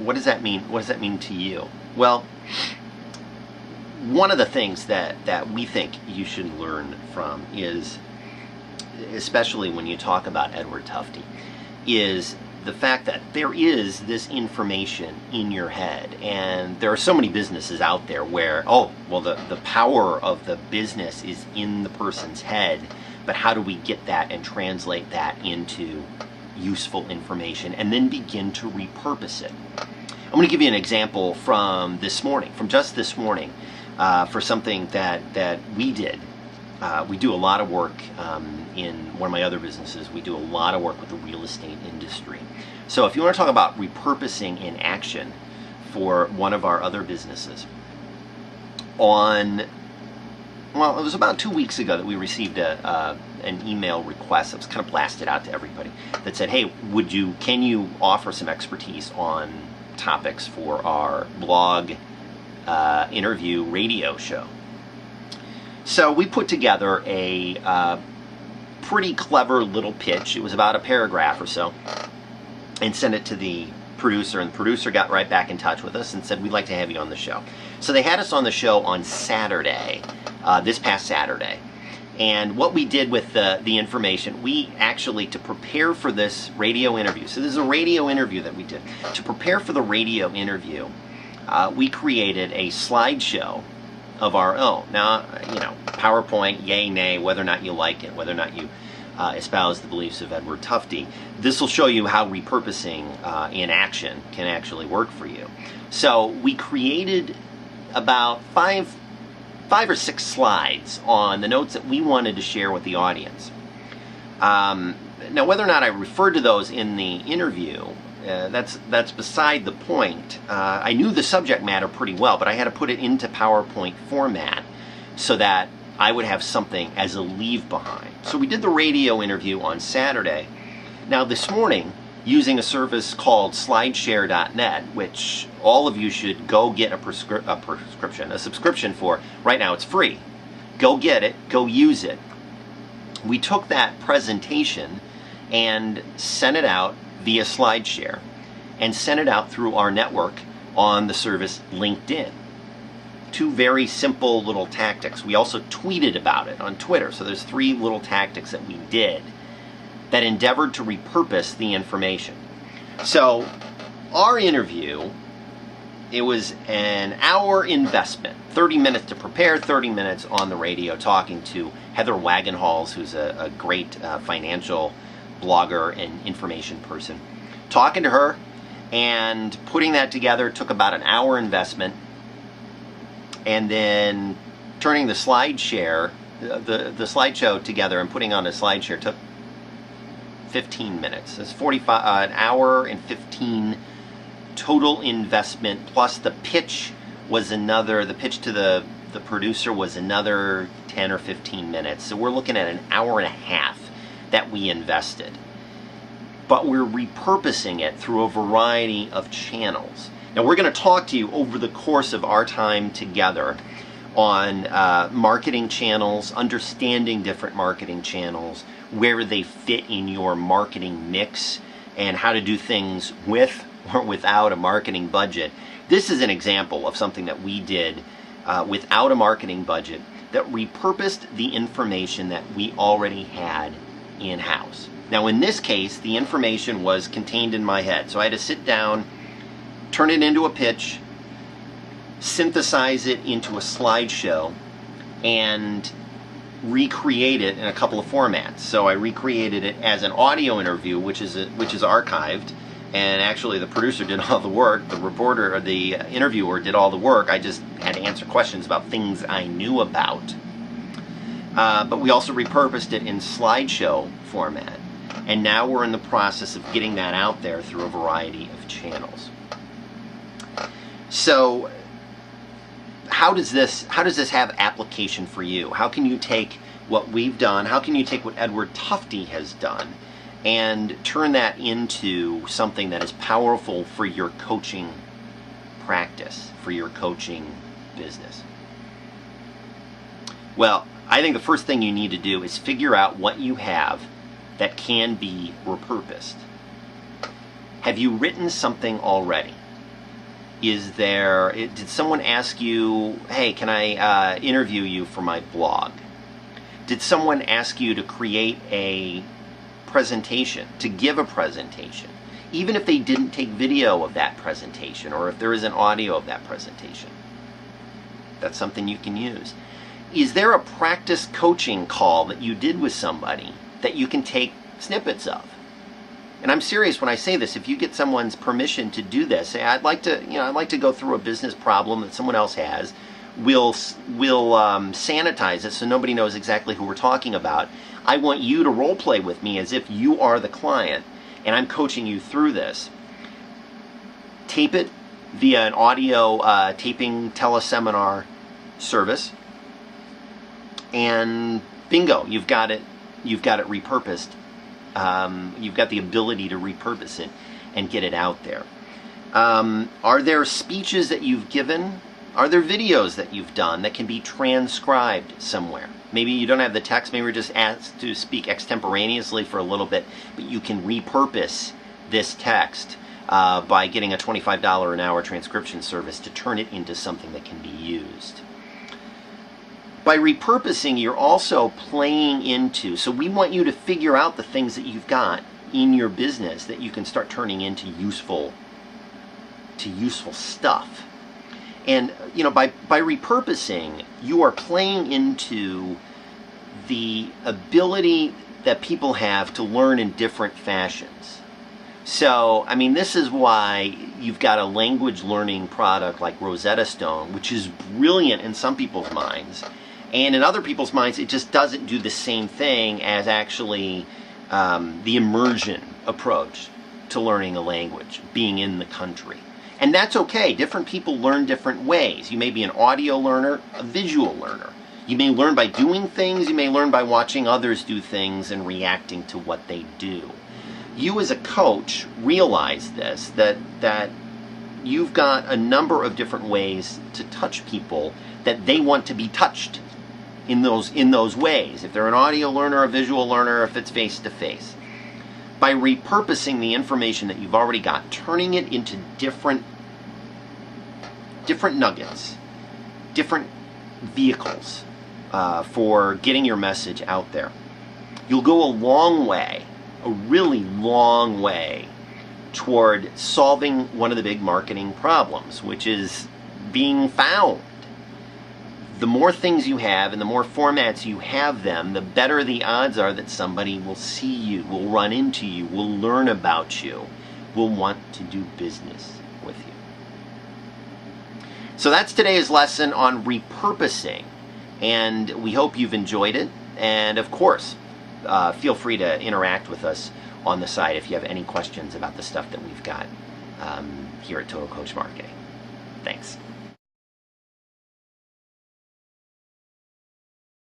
what does that mean? What does that mean to you? Well, one of the things that we think you should learn from is, especially when you talk about Edward Tufte, is the fact that there is this information in your head. And there are so many businesses out there where, oh, well, the power of the business is in the person's head, but how do we get that and translate that into useful information and then begin to repurpose it? I'm going to give you an example from this morning, from just this morning, for something that we did. We do a lot of work in one of my other businesses. We do a lot of work with the real estate industry. So if you want to talk about repurposing in action for one of our other businesses, it was about 2 weeks ago that we received an email request that was kind of blasted out to everybody that said, hey, can you offer some expertise on topics for our blog interview radio show? So we put together a pretty clever little pitch. It was about a paragraph or so, and sent it to the producer, and the producer got right back in touch with us and said, we'd like to have you on the show. So they had us on the show on Saturday, this past Saturday. And what we did with the information, we actually, to prepare for this radio interview, so this is a radio interview that we did. To prepare for the radio interview, we created a slideshow of our own. Now, PowerPoint, yay, nay, whether or not you like it, whether or not you espouse the beliefs of Edward Tufte, this will show you how repurposing in action can actually work for you. So we created about five or six slides on the notes that we wanted to share with the audience. Now, whether or not I referred to those in the interview, that's beside the point. I knew the subject matter pretty well, but I had to put it into PowerPoint format so that I would have something as a leave behind. So we did the radio interview on Saturday. Now this morning, using a service called slideshare.net, which all of you should go get a subscription for. Right now it's free. Go get it, go use it. We took that presentation and sent it out via SlideShare and sent it out through our network on the service LinkedIn. Two very simple little tactics. We also tweeted about it on Twitter. So there's three little tactics that we did that endeavored to repurpose the information. So our interview, it was an hour investment, 30 minutes to prepare, 30 minutes on the radio talking to Heather Wagenhals, who's a great financial blogger and information person. Talking to her and putting that together took about an hour investment, and then turning the SlideShare, the slideshow together and putting on a SlideShare took 15 minutes. It's an hour and 15 total investment, plus the pitch was the pitch to the producer was another 10 or 15 minutes. So we're looking at an hour and a half that we invested. But we're repurposing it through a variety of channels. Now we're going to talk to you over the course of our time together on marketing channels, understanding different marketing channels, where they fit in your marketing mix, and how to do things with or without a marketing budget. This is an example of something that we did without a marketing budget that repurposed the information that we already had in-house. Now in this case, the information was contained in my head, so I had to sit down, turn it into a pitch, synthesize it into a slideshow, and recreate it in a couple of formats. So I recreated it as an audio interview, which is archived, and actually the producer did all the work, the reporter or the interviewer did all the work. I just had to answer questions about things I knew about. But we also repurposed it in slideshow format, and now we're in the process of getting that out there through a variety of channels. So how does this have application for you? How can you take what we've done, how can you take what Edward Tufte has done and turn that into something that is powerful for your coaching practice, for your coaching business? Well, I think the first thing you need to do is figure out what you have that can be repurposed. Have you written something already? Did someone ask you, hey, can I interview you for my blog? Did someone ask you to create a presentation, to give a presentation? Even if they didn't take video of that presentation, or if there isn't audio of that presentation. That's something you can use. Is there a practice coaching call that you did with somebody that you can take snippets of? And I'm serious when I say this. If you get someone's permission to do this, say, I'd like to go through a business problem that someone else has. We'll sanitize it so nobody knows exactly who we're talking about. I want you to role play with me as if you are the client, and I'm coaching you through this. Tape it via an audio taping teleseminar service, and bingo, you've got it repurposed. You've got the ability to repurpose it and get it out there. Are there speeches that you've given? Are there videos that you've done that can be transcribed somewhere? Maybe you don't have the text, maybe you're just asked to speak extemporaneously for a little bit, but you can repurpose this text by getting a $25 an hour transcription service to turn it into something that can be used. By repurposing, you're also playing into, so we want you to figure out the things that you've got in your business that you can start turning into useful stuff. And by repurposing, you are playing into the ability that people have to learn in different fashions. So, this is why you've got a language learning product like Rosetta Stone, which is brilliant in some people's minds. And in other people's minds, it just doesn't do the same thing as actually the immersion approach to learning a language, being in the country. And that's okay. Different people learn different ways. You may be an audio learner, a visual learner. You may learn by doing things. You may learn by watching others do things and reacting to what they do. You as a coach realize this, that you've got a number of different ways to touch people that they want to be touched in those ways. If they're an audio learner, a visual learner, if it's face-to-face. By repurposing the information that you've already got, turning it into different nuggets, different vehicles for getting your message out there, you'll go a long way, a really long way, toward solving one of the big marketing problems, which is being found. The more things you have and the more formats you have them, the better the odds are that somebody will see you, will run into you, will learn about you, will want to do business with you. So that's today's lesson on repurposing, and we hope you've enjoyed it. And of course, feel free to interact with us on the site if you have any questions about the stuff that we've got here at Total Coach Marketing. Thanks.